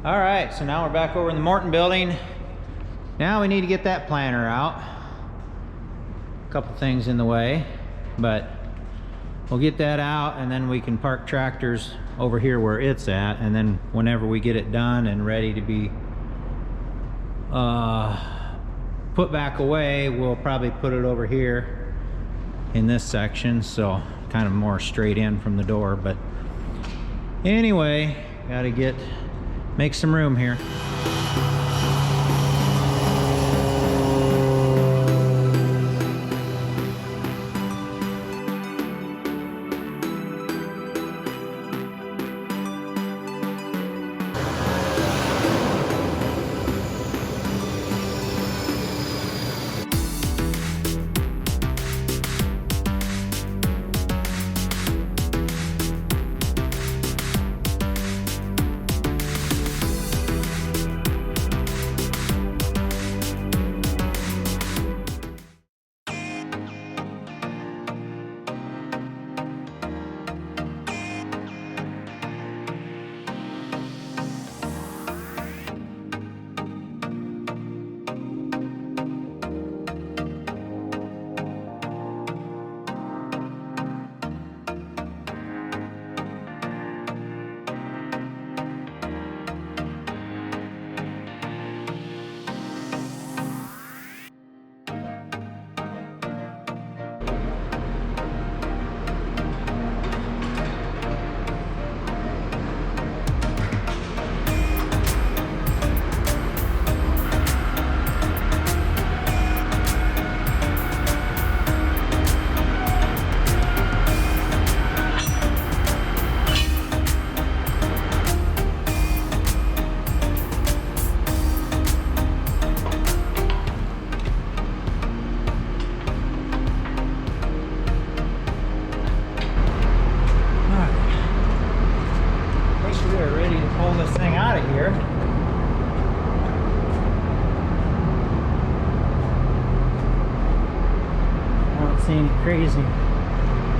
All right, so now we're back over in the Morton building. Now we need to get that planter out. A couple things in the way, but we'll get that out and then we can park tractors over here where it's at, and then whenever we get it done and ready to be put back away, we'll probably put it over here in this section, so kind of more straight in from the door. But anyway, gotta make some room here.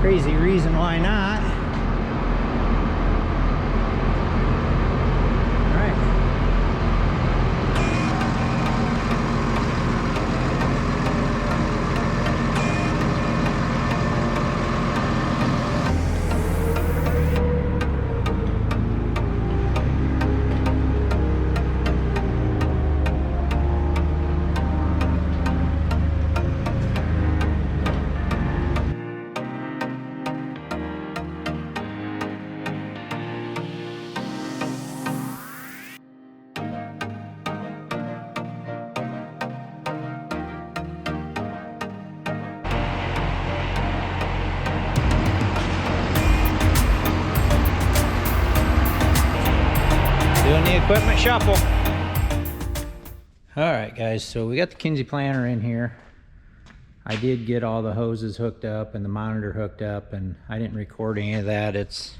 Crazy reason why not. All right. Doing the equipment shuffle. All right, guys, so we got the KINZE planter in here. I did get all the hoses hooked up and the monitor hooked up, and I didn't record any of that. It's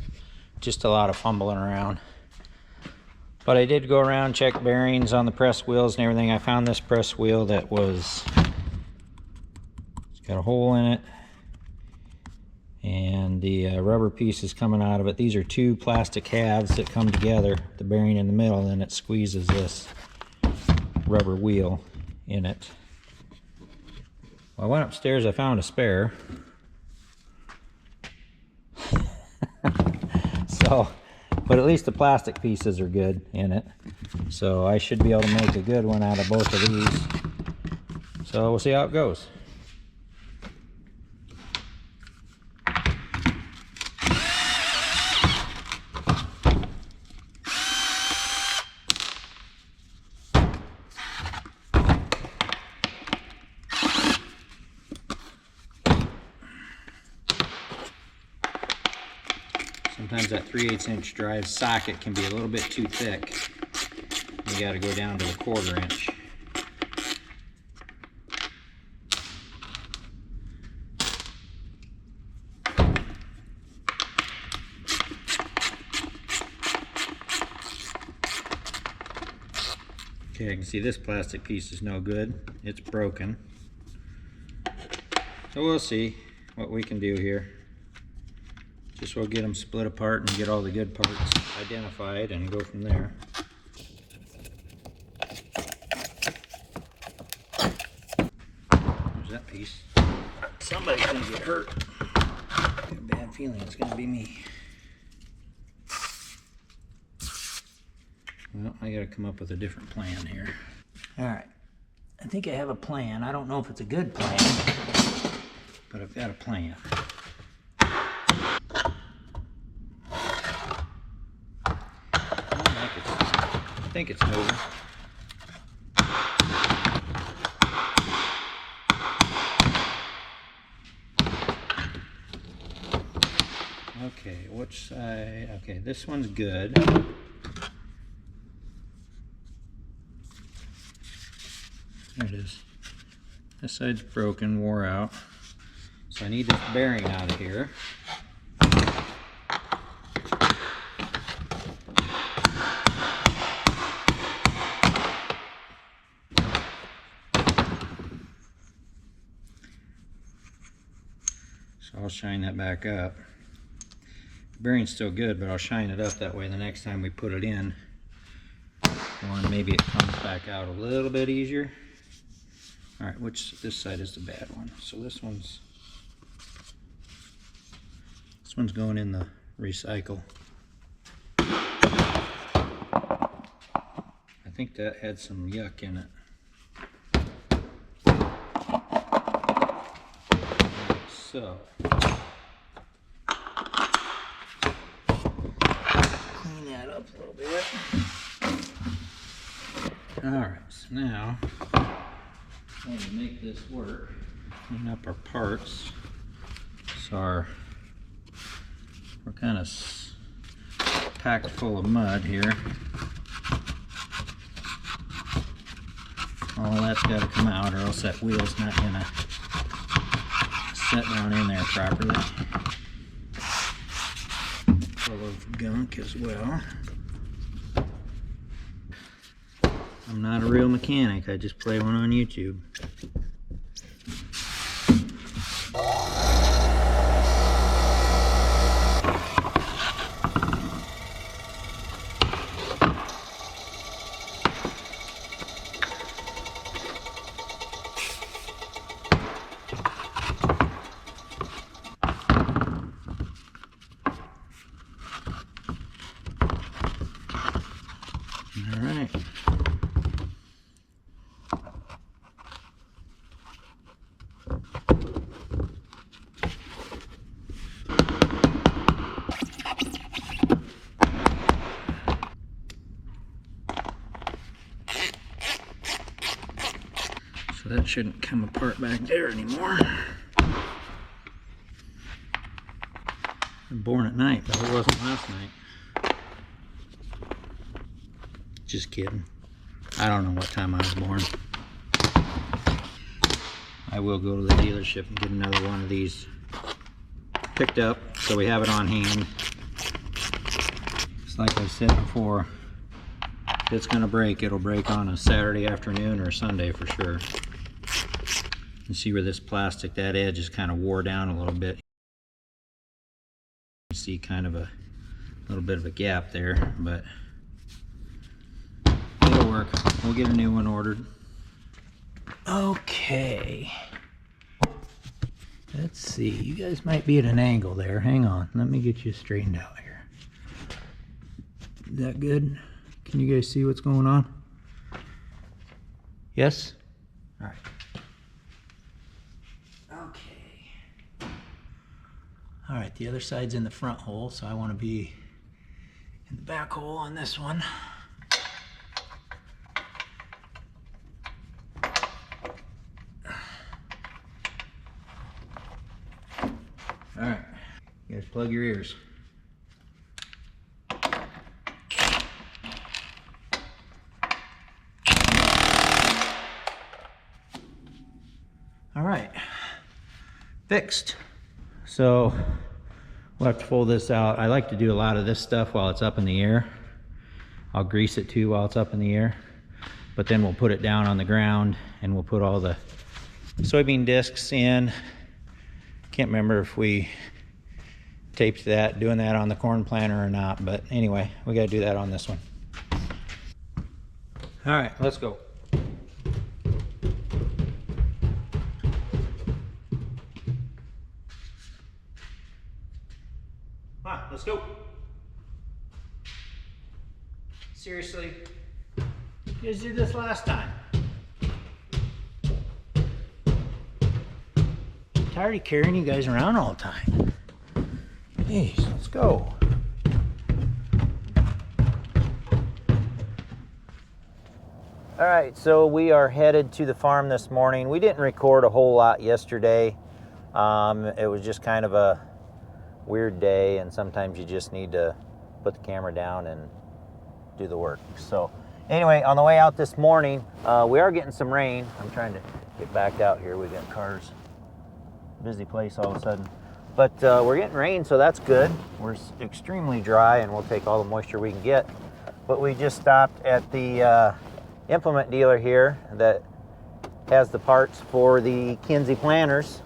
just a lot of fumbling around. But I did go around, check bearings on the press wheels and everything. I found this press wheel that it's got a hole in it, and the rubber piece is coming out of it. These are two plastic halves that come together, the bearing in the middle, and then it squeezes this rubber wheel in it. Well, I went upstairs, I found a spare. So, but at least the plastic pieces are good in it. So I should be able to make a good one out of both of these. So we'll see how it goes. Sometimes that 3/8 inch drive socket can be a little bit too thick. You got to go down to a 1/4 inch. Okay, I can see this plastic piece is no good. It's broken. So we'll see what we can do here. Just we'll get them split apart and get all the good parts identified and go from there. piece. Somebody's gonna get hurt. I have a bad feeling it's gonna be me. Well, I gotta come up with a different plan here. All right, I think I have a plan. I don't know if it's a good plan, but I've got a plan. I think it's moving. Okay, which side? Okay, this one's good. There it is. This side's broken, wore out. So I need this bearing out of here. So I'll shine that back up. The bearing's still good, but I'll shine it up that way the next time we put it in. Maybe it comes back out a little bit easier. All right, this side is the bad one. So this one's going in the recycle. I think that had some yuck in it. So clean that up a little bit. All right, so now to make this work, clean up our parts. So we're kind of packed full of mud here. All that's got to come out, or else that wheel's not gonna set down in there properly. Full of gunk as well. I'm not a real mechanic, I just play one on YouTube. All right. So that shouldn't come apart back there anymore. I'm born at night, but it wasn't last night. Just kidding. I don't know what time I was born. I will go to the dealership and get another one of these picked up so we have it on hand. It's like I said before, if it's gonna break, it'll break on a Saturday afternoon or a Sunday for sure. You see where this plastic, that edge is kind of wore down a little bit. You see kind of a little bit of a gap there, but it'll work. We'll get a new one ordered. Okay. Let's see. You guys might be at an angle there. Hang on. Let me get you straightened out here. Is that good? Can you guys see what's going on? Yes? All right. Okay. All right. The other side's in the front hole, so I want to be in the back hole on this one. All right, you guys plug your ears. All right, fixed. So we'll have to fold this out. I like to do a lot of this stuff while it's up in the air. I'll grease it too while it's up in the air, but then we'll put it down on the ground and we'll put all the soybean discs in. Can't remember if we taped that, doing that on the corn planter or not, but anyway, we gotta do that on this one. All right, let's go. Seriously, you guys did this last time. I'm tired of carrying you guys around all the time. Jeez, let's go. All right, so we are headed to the farm this morning. We didn't record a whole lot yesterday. It was just kind of a weird day, and sometimes you just need to put the camera down and do the work. So anyway, on the way out this morning, we are getting some rain. I'm trying to get backed out here. We got cars. Busy place all of a sudden. But we're getting rain, so that's good. We're extremely dry, and we'll take all the moisture we can get. But we just stopped at the implement dealer here that has the parts for the KINZE planters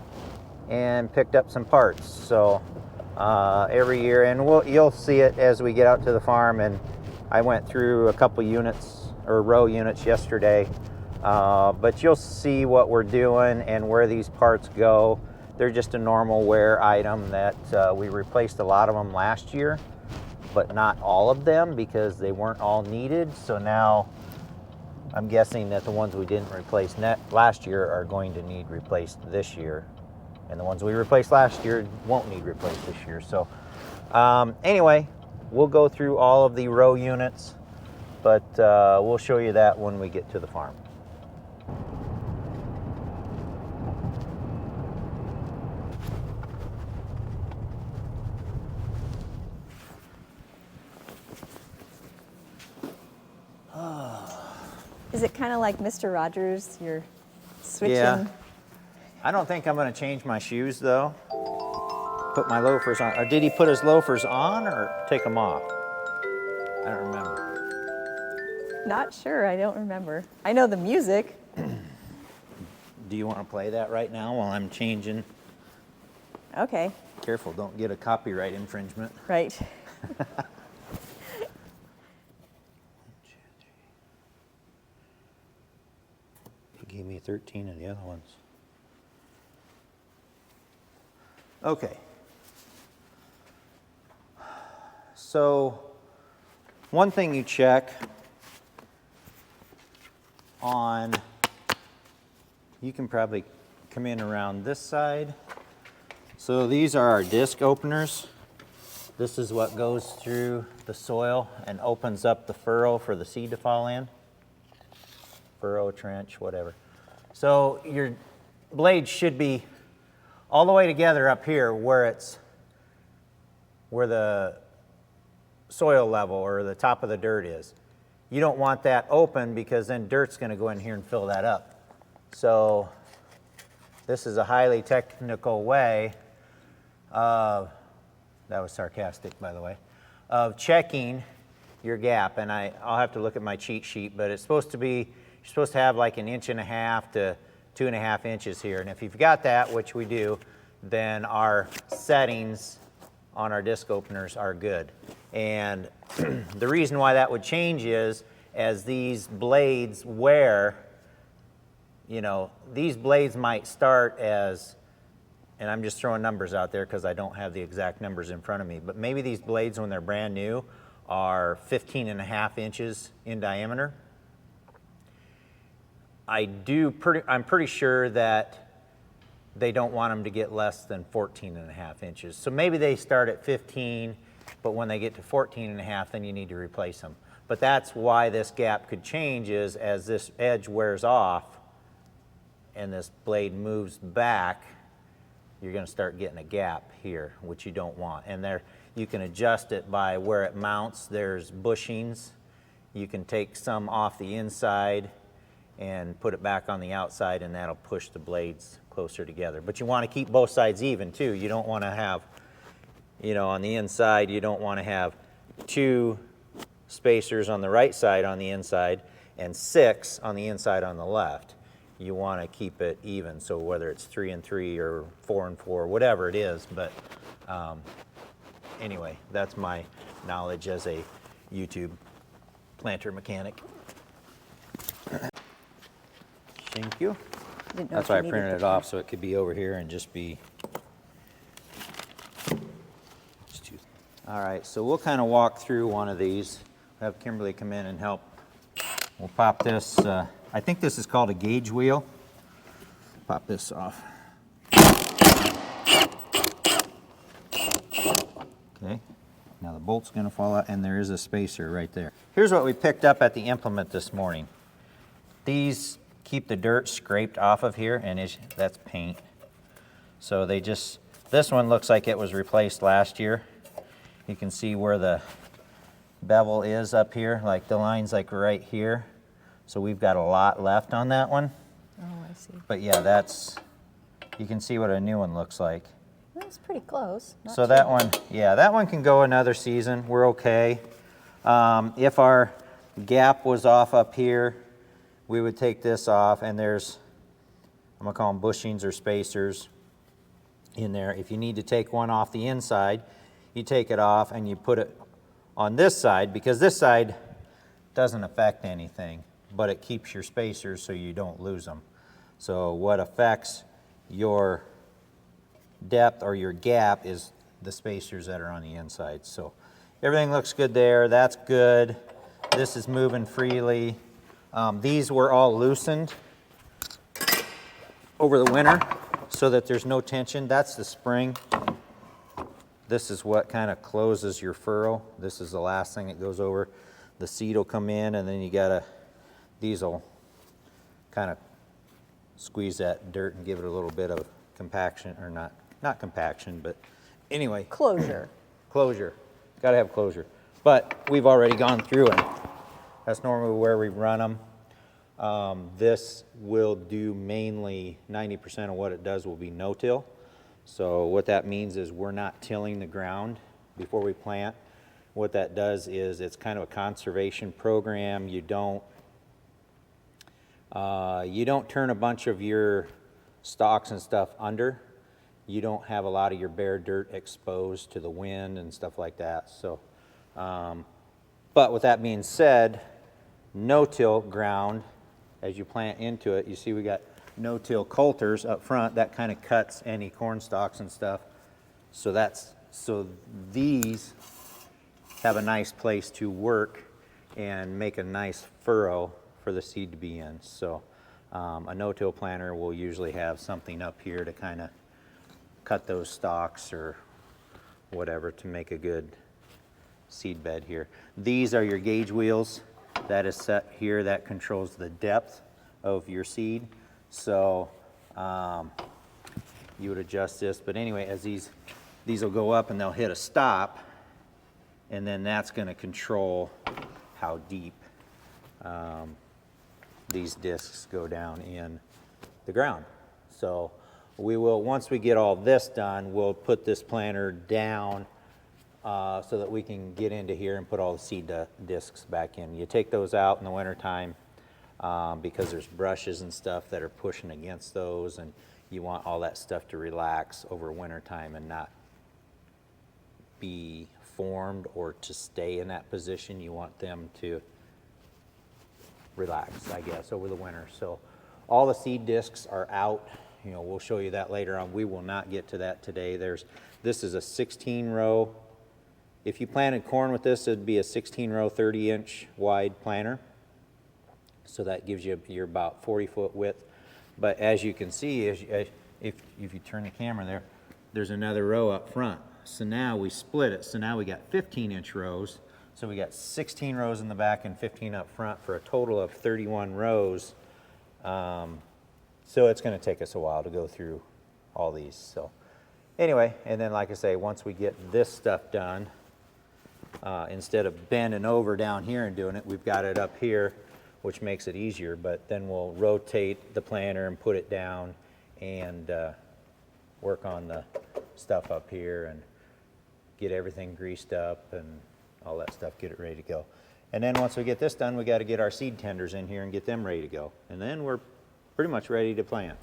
and picked up some parts. So every year, and you'll see it as we get out to the farm. And I went through a couple units or row units yesterday, but you'll see what we're doing and where these parts go. They're just a normal wear item that we replaced a lot of them last year, but not all of them because they weren't all needed. So now I'm guessing that the ones we didn't replace last year are going to need replaced this year, and the ones we replaced last year won't need replaced this year. So anyway, we'll go through all of the row units, but we'll show you that when we get to the farm. Is it kind of like Mr. Rogers? You're switching? Yeah. I don't think I'm going to change my shoes though. Put my loafers on. Or did he put his loafers on or take them off? I don't remember. Not sure. I don't remember. I know the music. Do you want to play that right now while I'm changing? Okay. Careful, don't get a copyright infringement. Right. He gave me 13 of the other ones. Okay. So, one thing you check on, you can probably come in around this side. So these are our disc openers. This is what goes through the soil and opens up the furrow for the seed to fall in. Furrow, trench, whatever. So your blades should be all the way together up here where the soil level or the top of the dirt is. You don't want that open because then dirt's going to go in here and fill that up. So this is a highly technical way of, that was sarcastic by the way, of checking your gap. And I'll have to look at my cheat sheet, but it's supposed to be, you're supposed to have like 1.5 inches to 2.5 inches here. And if you've got that, which we do, then our settings on our disc openers are good. And the reason why that would change is as these blades wear, you know, these blades might start as, and I'm just throwing numbers out there because I don't have the exact numbers in front of me, but maybe these blades when they're brand new are 15.5 inches in diameter. I'm pretty sure that they don't want them to get less than 14.5 inches. So maybe they start at 15, but when they get to 14.5, then you need to replace them. But that's why this gap could change is as this edge wears off and this blade moves back, you're going to start getting a gap here, which you don't want. And there, you can adjust it by where it mounts. There's bushings. You can take some off the inside and put it back on the outside, and that'll push the blades closer together. But you want to keep both sides even too. You don't want to have, you know, on the inside, you don't want to have 2 spacers on the right side on the inside and 6 on the inside on the left. You want to keep it even, so whether it's 3 and 3 or 4 and 4, whatever it is. But anyway, that's my knowledge as a YouTube planter mechanic. Thank you. That's why I printed it off so it could be over here and just be. All right, so we'll kind of walk through one of these. have Kimberly come in and help. We'll pop this, I think this is called a gauge wheel. Pop this off. Okay, now the bolt's gonna fall out and there is a spacer right there. Here's what we picked up at the implement this morning. These keep the dirt scraped off of here, and that's paint. So they just, this one looks like it was replaced last year. You can see where the bevel is up here, like the line's like right here. So we've got a lot left on that one. Oh, I see. But yeah, you can see what a new one looks like. That's pretty close. So that one, yeah, that one can go another season. We're okay. If our gap was off up here, we would take this off, and there's, I'm gonna call them bushings or spacers in there. If you need to take one off the inside, you take it off and you put it on this side, because this side doesn't affect anything, but it keeps your spacers so you don't lose them. So what affects your depth or your gap is the spacers that are on the inside. So everything looks good there. That's good. This is moving freely. These were all loosened over the winter so that there's no tension. That's the spring. This is what kind of closes your furrow. This is the last thing that goes over. The seed will come in, and then you gotta, these will kind of squeeze that dirt and give it a little bit of compaction, or not compaction, but anyway. Closure. Closure. Got to have closure. But we've already gone through it. That's normally where we run them. This will do mainly 90% of what it does will be no-till. So what that means is we're not tilling the ground before we plant. What that does is it's kind of a conservation program. You don't turn a bunch of your stalks and stuff under. You don't have a lot of your bare dirt exposed to the wind and stuff like that. So, but with that being said, no-till ground, as you plant into it, you see we got no-till coulters up front. That kind of cuts any corn stalks and stuff. So these have a nice place to work and make a nice furrow for the seed to be in. So a no-till planter will usually have something up here to kind of cut those stalks or whatever to make a good seed bed here. These are your gauge wheels. That is set here. That controls the depth of your seed. So you would adjust this. But anyway, as these will go up and they'll hit a stop, and then that's going to control how deep these discs go down in the ground. So we will, once we get all this done, we'll put this planter down so that we can get into here and put all the seed discs back in. You take those out in the wintertime because there's brushes and stuff that are pushing against those, and you want all that stuff to relax over wintertime and not be formed or to stay in that position. You want them to relax, I guess, over the winter. So all the seed discs are out. You know, we'll show you that later on. We will not get to that today. This is a 16 row. If you planted corn with this, it'd be a 16 row, 30-inch wide planter. So that gives you your about 40-foot width. But as you can see, if you turn the camera there, there's another row up front. So now we split it. So now we got 15-inch rows. So we got 16 rows in the back and 15 up front for a total of 31 rows. So it's going to take us a while to go through all these. So anyway, and then like I say, once we get this stuff done, instead of bending over down here and doing it, we've got it up here, which makes it easier. But then we'll rotate the planter and put it down and work on the stuff up here and get everything greased up and all that stuff, get it ready to go. And then once we get this done, we got to get our seed tenders in here and get them ready to go. And then we're pretty much ready to plant.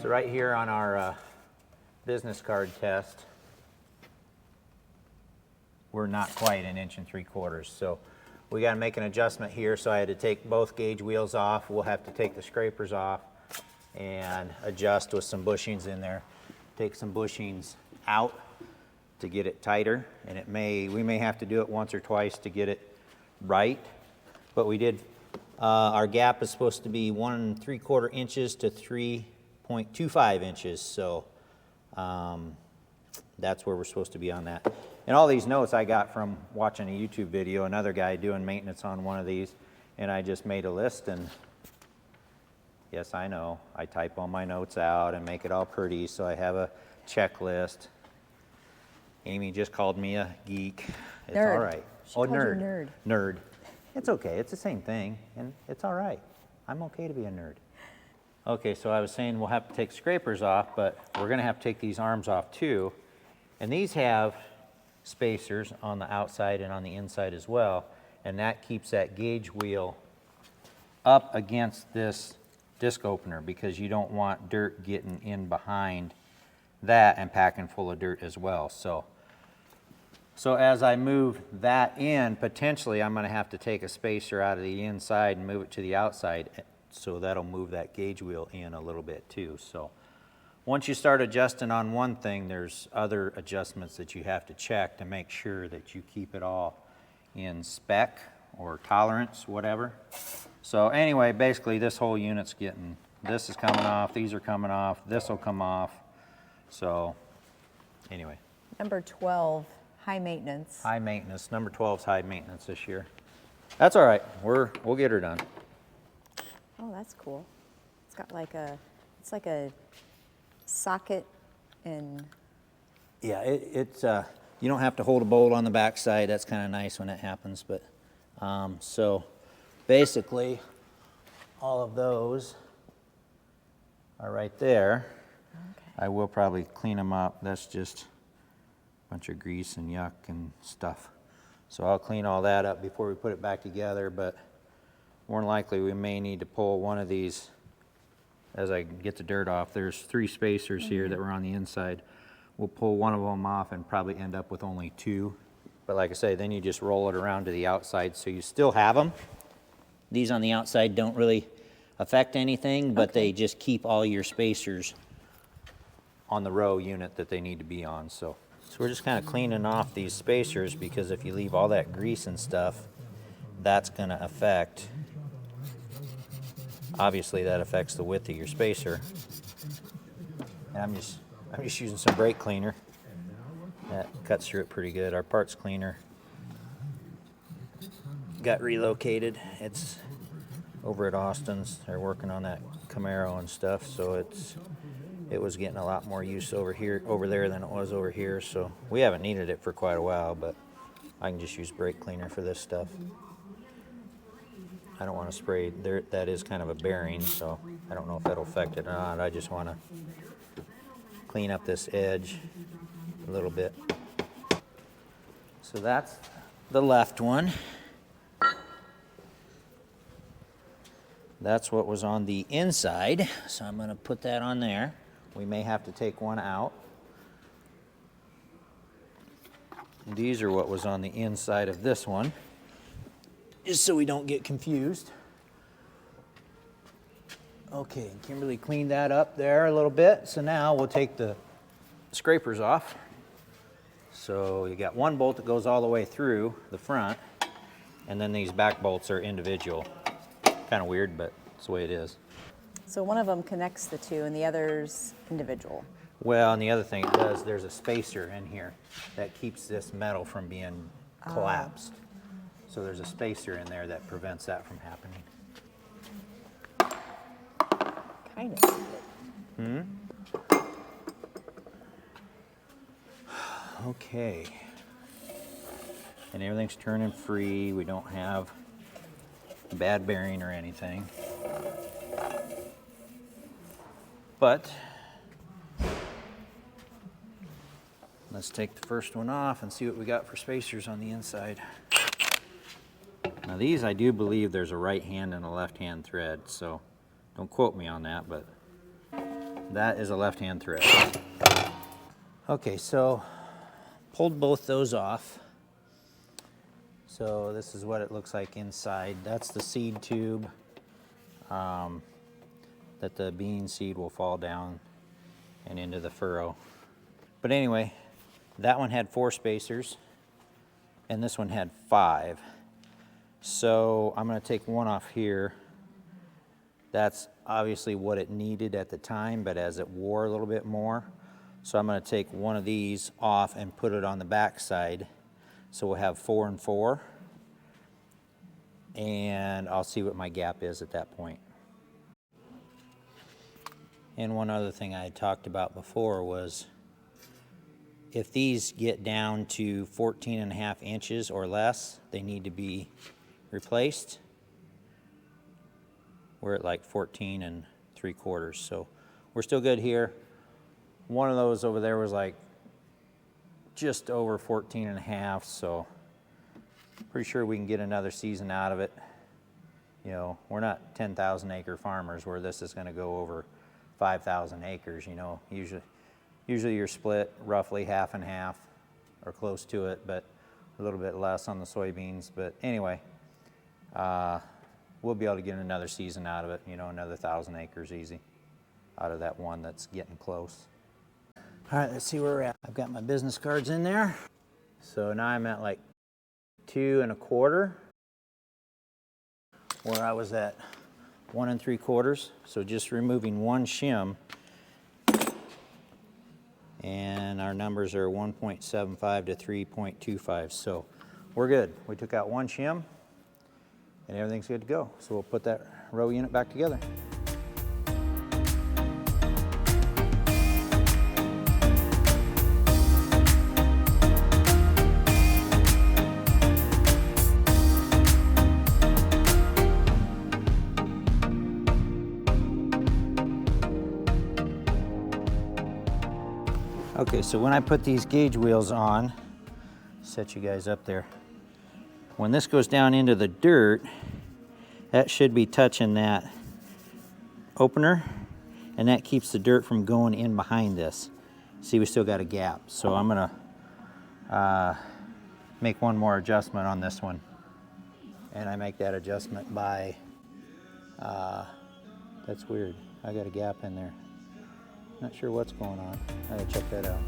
So right here on our business card test, we're not quite 1 3/4 inches. So we got to make an adjustment here. So I had to take both gauge wheels off. We'll have to take the scrapers off and adjust with some bushings in there. Take some bushings out to get it tighter, and we may have to do it once or twice to get it right. But we did. Our gap is supposed to be 1 3/4 inches to 3.25 inches. So that's where we're supposed to be on that. And all these notes I got from watching a YouTube video, another guy doing maintenance on one of these, and I just made a list. And yes, I know, I type all my notes out and make it all pretty, so I have a checklist. Amy just called me a geek. It's nerd. all right. She called you nerd. nerd. Nerd. It's okay, it's the same thing, and it's all right. I'm okay to be a nerd. Okay, so I was saying we'll have to take scrapers off, but we're gonna have to take these arms off too. And these have spacers on the outside and on the inside as well, and that keeps that gauge wheel up against this disc opener because you don't want dirt getting in behind that and packing full of dirt as well. So as I move that in, potentially I'm going to have to take a spacer out of the inside and move it to the outside, so that'll move that gauge wheel in a little bit too. So once you start adjusting on one thing, there's other adjustments that you have to check to make sure that you keep it all in spec or tolerance, whatever. So anyway, basically this whole unit's this is coming off, these are coming off, this will come off. So anyway. Number 12, high maintenance. High maintenance. Number 12 is high maintenance this year. That's all right. We'll get her done. Oh, that's cool. It's got it's like a socket and. Yeah, it's you don't have to hold a bolt on the back side. That's kind of nice when that happens. But so basically, all of those are right there. Okay. I will probably clean them up. That's just a bunch of grease and yuck and stuff. So I'll clean all that up before we put it back together, but more than likely we may need to pull one of these as I get the dirt off. There's 3 spacers here that were on the inside. We'll pull one of them off and probably end up with only 2. But like I say, then you just roll it around to the outside so you still have them. These on the outside don't really affect anything, but they just keep all your spacers on the row unit that they need to be on. So we're just kind of cleaning off these spacers, because if you leave all that grease and stuff, that's going to affect, obviously that affects the width of your spacer. And I'm just using some brake cleaner. That cuts through it pretty good. Our parts cleaner got relocated. It's over at Austin's. They're working on that Camaro and stuff, so it was getting a lot more use over there than it was over here. So we haven't needed it for quite a while, but I can just use brake cleaner for this stuff. I don't want to spray there. That is kind of a bearing, so I don't know if that'll affect it or not. I just want to clean up this edge a little bit. So that's the left one. That's what was on the inside, so I'm going to put that on there. We may have to take one out. These are what was on the inside of this one, just so we don't get confused. Okay, Kimberly cleaned that up there a little bit, so now we'll take the scrapers off. So you got one bolt that goes all the way through the front, and then these back bolts are individual. Kind of weird, but it's the way it is. So one of them connects the two and the other's individual. Well, and the other thing it does, there's a spacer in here that keeps this metal from being collapsed. So there's a spacer in there that prevents that from happening. Kind of. Okay. And everything's turning free. We don't have a bad bearing or anything. But let's take the first one off and see what we got for spacers on the inside. Now these, I do believe there's a right hand and a left hand thread, so don't quote me on that, but that is a left-hand thread. Okay, so pulled both those off. So this is what it looks like inside. That's the seed tube that the bean seed will fall down and into the furrow. But anyway, that one had 4 spacers and this one had 5. So I'm going to take one off here. That's obviously what it needed at the time, but as it wore a little bit more, so I'm going to take one of these off and put it on the back side. So we'll have 4 and 4, and I'll see what my gap is at that point. And one other thing I had talked about before was if these get down to 14.5 inches or less, they need to be replaced. We're at like 14 3/4, so we're still good here. One of those over there was like just over 14.5, so pretty sure we can get another season out of it. You know, we're not 10,000 acre farmers where this is going to go over 5,000 acres. You know, usually you're split roughly half and half or close to it, but a little bit less on the soybeans. But anyway, we'll be able to get another season out of it, you know, another 1,000 acres easy out of that one that's getting close. All right, let's see where we're at. I've got my business cards in there. So now I'm at like 2 1/4, where I was at 1 3/4. So just removing one shim, and our numbers are 1.75 to 3.25. So we're good. We took out one shim, and everything's good to go. So we'll put that row unit back together. Okay, so when I put these gauge wheels on, set you guys up there. When this goes down into the dirt, that should be touching that opener, and that keeps the dirt from going in behind this. See, we still got a gap, so I'm gonna make one more adjustment on this one. And I make that adjustment by, that's weird, I got a gap in there. Not sure what's going on. I gotta check that out.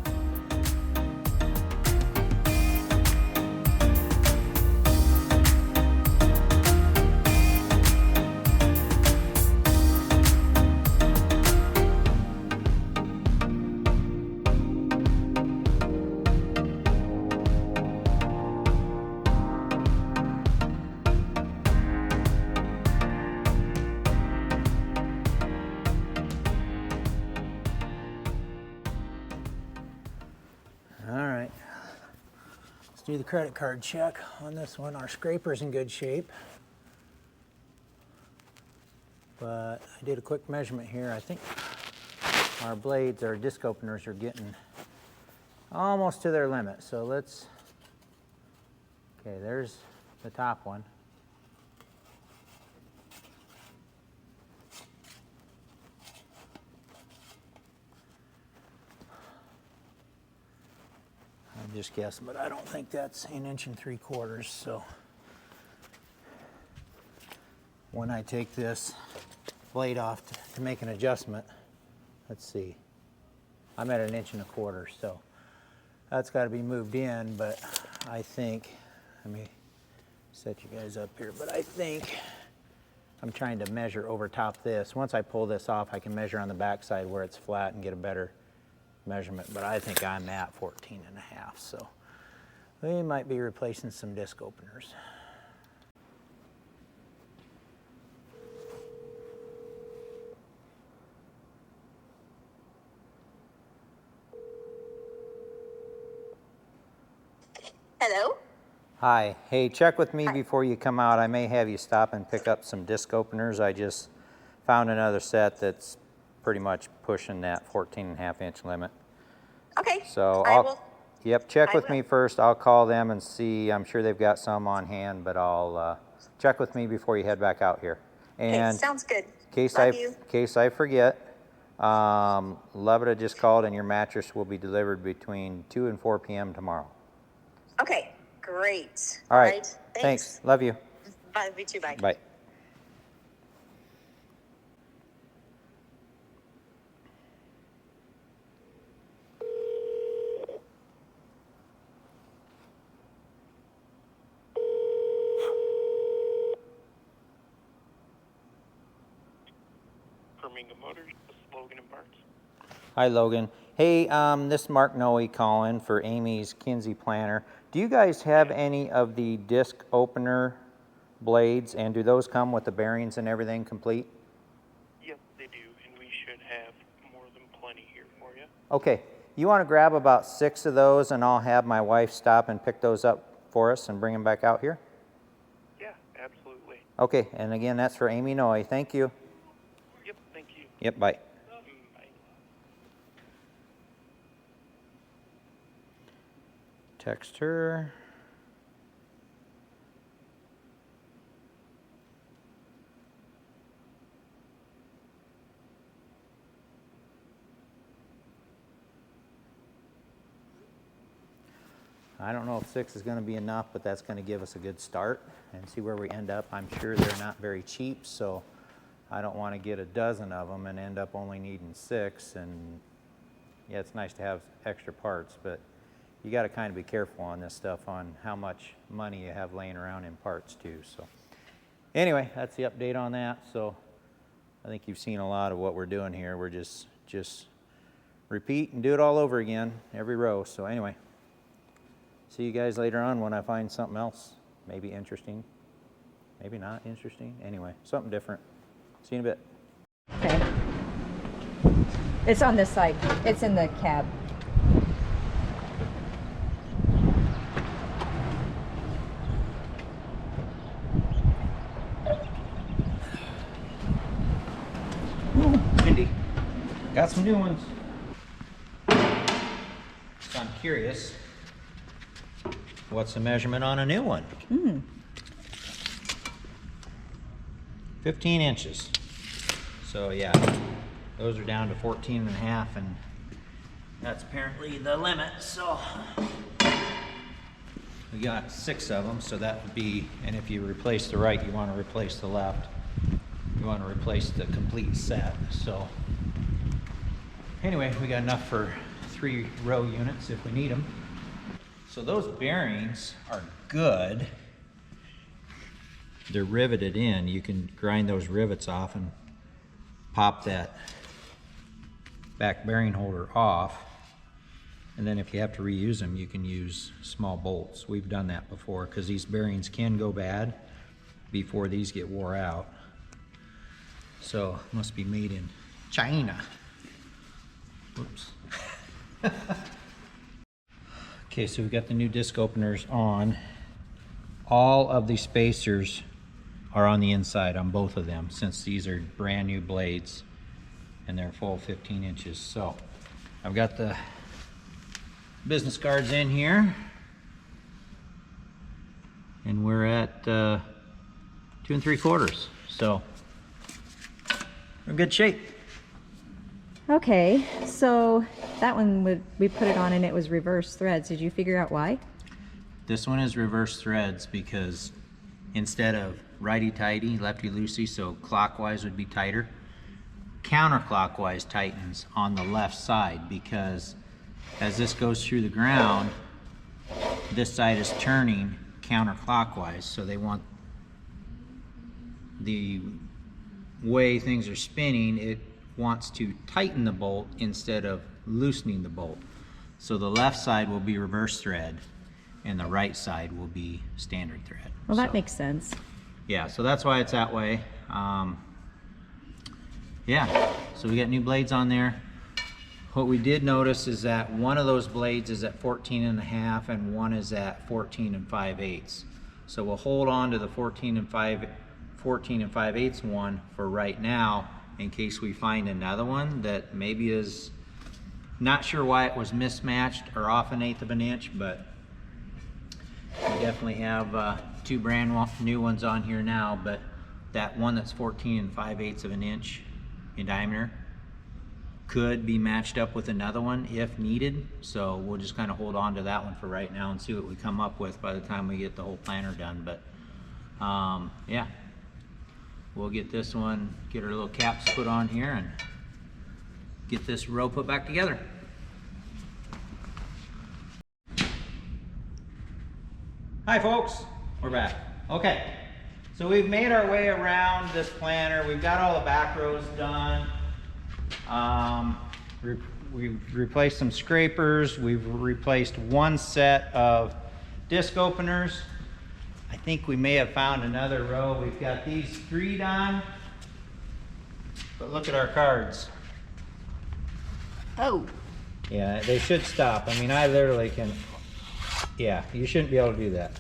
Do the credit card check on this one. Our scraper's in good shape, but I did a quick measurement here. I think our blades, our disc openers, are getting almost to their limit. So let's, okay, there's the top one. I'm just guessing, but I don't think that's 1 3/4 inches. So when I take this blade off to make an adjustment, let's see, I'm at 1 1/4 inches, so that's got to be moved in. But I think, let me set you guys up here, but I think I'm trying to measure over top this. Once I pull this off, I can measure on the back side where it's flat and get a better measurement, but I think I'm at 14.5, so we might be replacing some disc openers. Hello? Hi, hey, check with me before you come out. I may have you stop and pick up some disc openers. I just found another set that's pretty much pushing that 14.5-inch limit. Okay. So I will. Yep, check I with me will. first. I'll call them and see. I'm sure they've got some on hand, but I'll check with me before you head back out here. Okay, And sounds good. case Love you. I forget, Levita just called, and your mattress will be delivered between 2 and 4 p.m. tomorrow. Okay, great. All right. Thanks. Love you. Bye, you too, bye. Bye. Motors, Logan and Parts. Hi, Logan. Hey, this is Mark Noe calling for Amy's KINZE planner. Do you guys have any of the disc opener blades, and do those come with the bearings and everything complete? Yep, they do, and we should have more than plenty here for you. Okay, you want to grab about 6 of those, and I'll have my wife stop and pick those up for us and bring them back out here? Yeah, absolutely. Okay, and again, that's for Amy Noe. Thank you. Yep, thank you. Yep, bye. Bye. Text her. I don't know if 6 is going to be enough, but that's going to give us a good start and see where we end up. I'm sure they're not very cheap, so I don't want to get a dozen of them and end up only needing 6. And yeah, it's nice to have extra parts, but you got to kind of be careful on this stuff on how much money you have laying around in parts too. So anyway, that's the update on that. So I think you've seen a lot of what we're doing here. We're just repeat and do it all over again, every row. So anyway, see you guys later on when I find something else, maybe interesting, maybe not interesting. Anyway, something different. See you in a bit. Okay. It's on this side. It's in the cab. Windy. Got some new ones. So I'm curious, what's the measurement on a new one? 15 inches. So yeah, those are down to 14 and a half, and that's apparently the limit. So we got 6 of them, so that would be, and if you replace the right, you want to replace the left. You want to replace the complete set. So anyway, we got enough for 3 row units if we need them. So those bearings are good. They're riveted in. You can grind those rivets off and pop that back bearing holder off. And then if you have to reuse them, you can use small bolts. We've done that before because these bearings can go bad before these get wore out. So must be made in China. Whoops. Okay, so we've got the new disc openers on. All of the spacers are on the inside on both of them, since these are brand new blades and they're full 15 inches. So I've got the business cards in here, and we're at 2 3/4. So we're in good shape. Okay, so that one we put it on and it was reverse threads. Did you figure out why? This one is reverse threads because instead of righty-tighty, lefty-loosey, so clockwise would be tighter, counterclockwise tightens on the left side, because as this goes through the ground, this side is turning counterclockwise, so they want the way things are spinning, it wants to tighten the bolt instead of loosening the bolt. So the left side will be reverse thread and the right side will be standard thread. Well, that makes sense. Yeah, so that's why it's that way. Yeah, so we got new blades on there. What we did notice is that one of those blades is at 14 and a half and one is at 14 and 5/8. So we'll hold on to the 14 and 5/8 one for right now in case we find another one that maybe is not sure why it was mismatched or off 1/8 of an inch, but we definitely have 2 brand new ones on here now. But that one that's 14 and 5/8 of an inch in diameter, could be matched up with another one if needed. So we'll just kind of hold on to that one for right now and see what we come up with by the time we get the whole planter done. But yeah, we'll get this one, get our little caps put on here and get this row put back together. Hi folks, we're back. Okay, so we've made our way around this planter. We've got all the back rows done. We've replaced some scrapers. We've replaced one set of disc openers. I think we may have found another row. We've got these 3 done, but look at our cards. Oh. Yeah, they should stop. I mean, I literally can, yeah, you shouldn't be able to do that.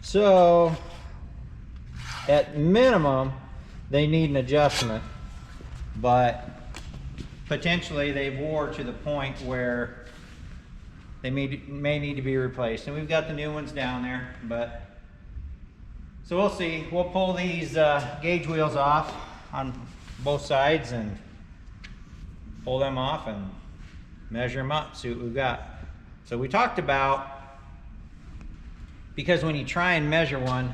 So, at minimum, they need an adjustment, but potentially they wore to the point where they may need to be replaced. And we've got the new ones down there, but so we'll see. We'll pull these gauge wheels off on both sides and pull them off and measure them up, see what we've got. So we talked about, because when you try and measure one,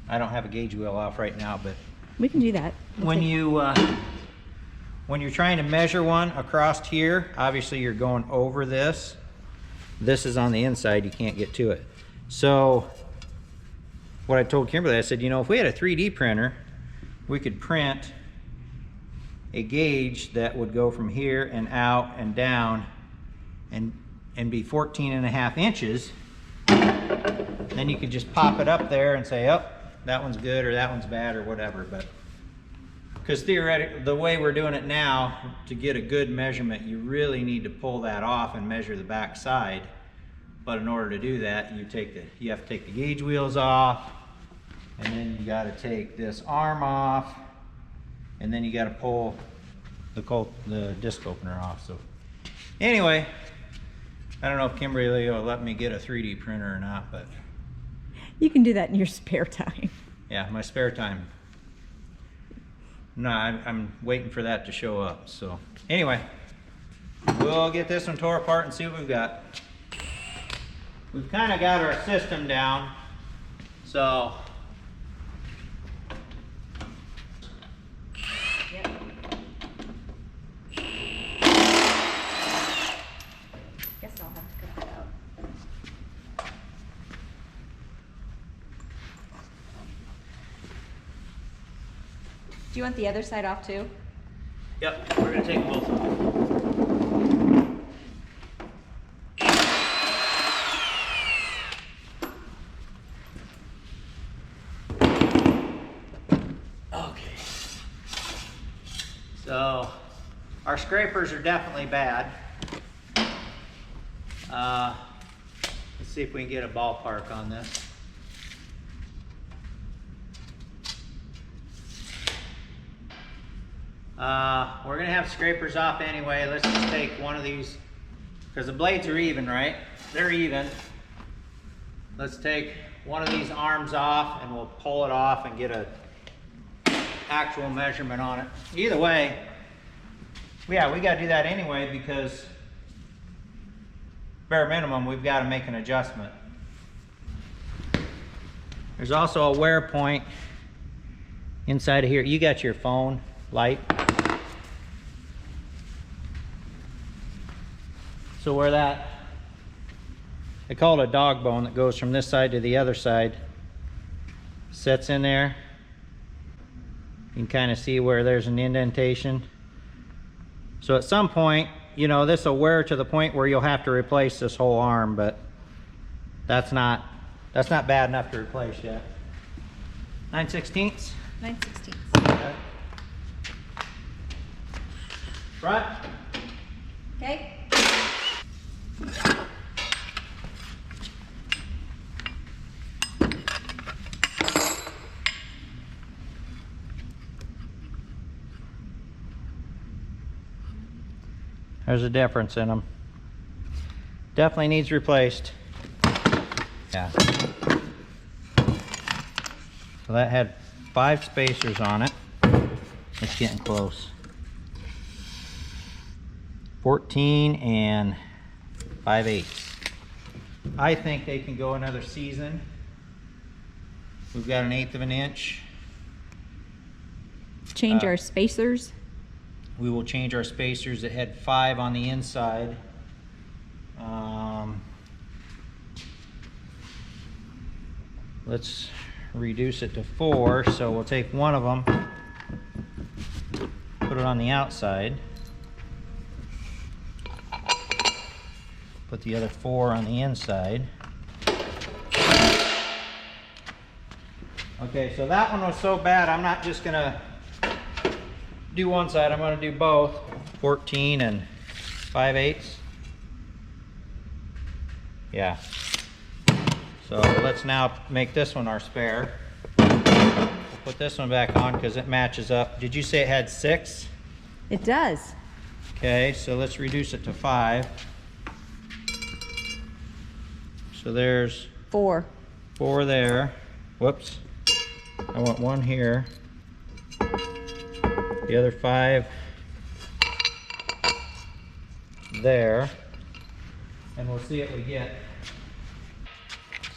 I don't have a gauge wheel off right now, but We can do that. when you're trying to measure one across here, obviously you're going over this. This is on the inside, you can't get to it. So what I told Kimberly, I said, you know, if we had a 3D printer, we could print a gauge that would go from here and out and down and be 14.5 inches. Then you could just pop it up there and say, oh, that one's good or that one's bad or whatever. But because theoretically, the way we're doing it now, to get a good measurement, you really need to pull that off and measure the back side. But in order to do that, you have to take the gauge wheels off, and then you got to take this arm off, and then you got to pull the disc opener off. So anyway, I don't know if Kimberly will let me get a 3D printer or not, but You can do that in your spare time. yeah, my spare time. No, I'm waiting for that to show up. So anyway, we'll get this one tore apart and see what we've got. We've kind of got our system down. So Guess I'll have to cut that out. Do you want the other side off too? yep, we're gonna take both of them. Okay. So our scrapers are definitely bad. Let's see if we can get a ballpark on this. We're gonna have scrapers off anyway. Let's just take one of these, because the blades are even, right? They're even. Let's take one of these arms off and we'll pull it off and get a actual measurement on it. Either way, yeah, we gotta do that anyway, because bare minimum, we've got to make an adjustment. There's also a wear point inside of here. You got your phone light. So where that, they call it a dog bone that goes from this side to the other side, sets in there. You can kind of see where there's an indentation. So at some point, you know, this will wear to the point where you'll have to replace this whole arm, but that's not bad enough to replace yet. 9/16? 9/16. Okay. Front. Okay. There's a difference in them. Definitely needs replaced. Yeah. So that had 5 spacers on it. It's getting close. 14 and 5/8. I think they can go another season. We've got 1/8 of an inch. Change our spacers. We will change our spacers. It had 5 on the inside. Let's reduce it to 4. So we'll take one of them, put it on the outside, put the other 4 on the inside. Okay, so that one was so bad, I'm not just gonna do one side, I'm gonna do both. 14 and 5/8. Yeah. So let's now make this one our spare. We'll put this one back on because it matches up. Did you say it had 6? It does. Okay, so let's reduce it to 5. So there's 4. 4 there. Whoops. I want 1 here. The other 5 there. And we'll see what we get.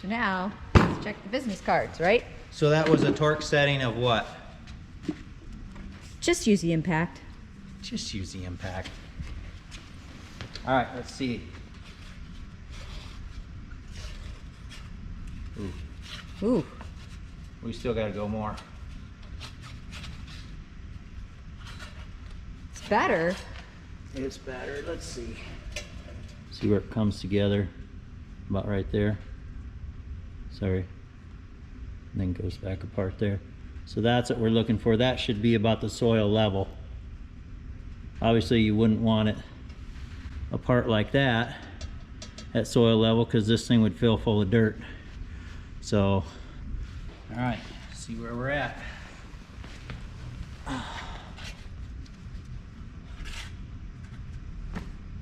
So now, let's check the business cards, right? So that was a torque setting of what? Just use the impact. Just use the impact. All right, let's see. Ooh, Ooh, we still got to go more. it's better. It's better. Let's see. See where it comes together. About right there. Sorry. And then goes back apart there. So that's what we're looking for. That should be about the soil level. Obviously you wouldn't want it apart like that at soil level because this thing would fill full of dirt. So, all right, see where we're at.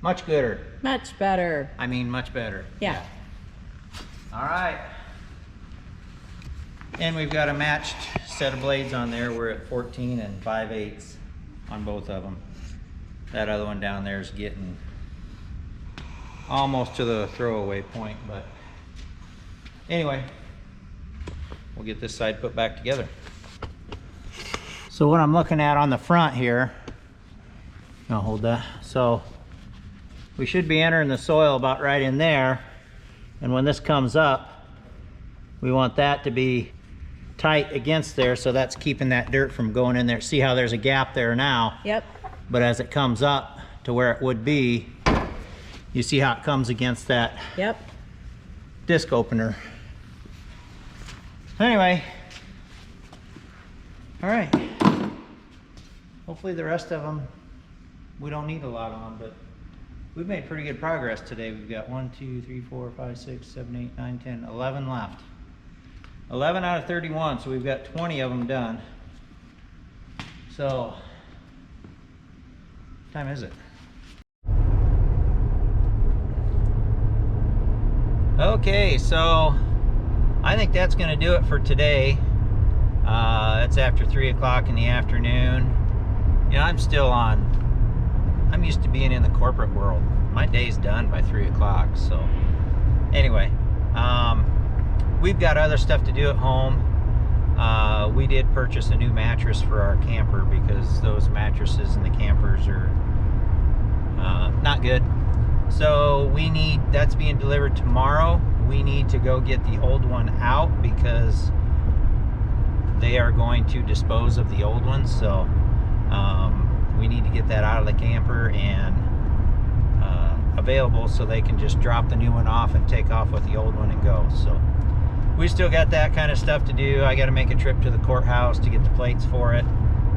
Much gooder. Much better. I mean, much better. Yeah. All right. And we've got a matched set of blades on there. We're at 14 and 5/8 on both of them. That other one down there is getting almost to the throwaway point, but anyway, we'll get this side put back together. So what I'm looking at on the front here, I'll hold that. So we should be entering the soil about right in there. And when this comes up, we want that to be tight against there, so that's keeping that dirt from going in there. See how there's a gap there now? Yep. But as it comes up to where it would be, you see how it comes against that Yep. disc opener. Anyway, all right. Hopefully the rest of them, we don't need a lot on, but we've made pretty good progress today. We've got 1, 2, 3, 4, 5, 6, 7, 8, 9, 10, 11 left. 11 out of 31, so we've got 20 of them done. So, what time is it? Okay, so I think that's going to do it for today. It's after 3 o'clock in the afternoon. You know, I'm used to being in the corporate world. My day's done by 3 o'clock, so anyway, we've got other stuff to do at home. We did purchase a new mattress for our camper because those mattresses in the campers are not good. So that's being delivered tomorrow. We need to go get the old one out because they are going to dispose of the old one. So we need to get that out of the camper and available so they can just drop the new one off and take off with the old one and go. So we still got that kind of stuff to do. I got to make a trip to the courthouse to get the plates for it.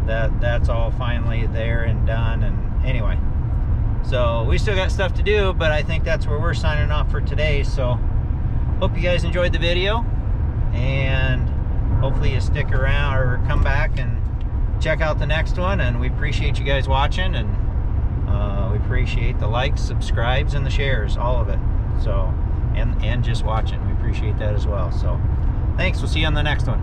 That's all finally there and done. And anyway, so we still got stuff to do, but I think that's where we're signing off for today. So hope you guys enjoyed the video, and hopefully you stick around or come back and check out the next one. And we appreciate you guys watching, and we appreciate the likes, subscribes, and the shares, all of it. So and just watching, we appreciate that as well. So thanks, we'll see you on the next one.